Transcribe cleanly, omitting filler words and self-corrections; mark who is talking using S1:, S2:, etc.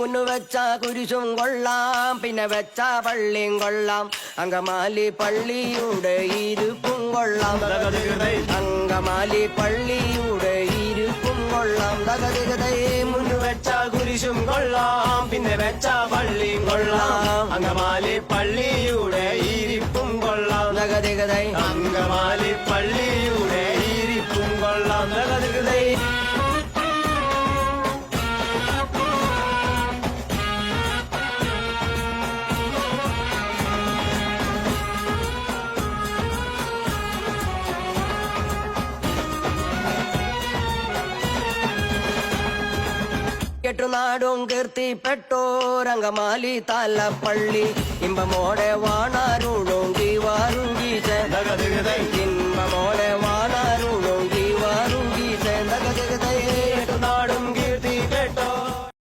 S1: മുന്നു വെച്ച കുരിശും കൊള്ളാം, പിന്നെ വെച്ച പള്ളിയും കൊള്ളാം. അങ്കമാലി പള്ളിയുടെ ഇരുപ്പും കൊള്ളാം, അങ്കമാലി പള്ളിയുടെ ഇരുപ്പും കൊള്ളാം. തകതികതൈ മുന്നു വെച്ച കുരിശും കൊള്ളാം, പിന്നെ വെച്ച പള്ളിയും കൊള്ളാം.
S2: അങ്കമാലി പള്ളിയുടെ ഇരിപ്പും കൊള്ളാം.
S1: തകതികതൈ
S2: അങ്കമാലി പള്ളിയുടെ ഇരിപ്പും കൊള്ളാം.
S1: തകതികതൈ നാടും കീർത്തിപ്പെട്ടോരങ്കമാലി താലപ്പള്ളി. ഇമ്പമോടെ വാണാരുടും ദിവാരുകീച്ച, ഇമ്പമോടെ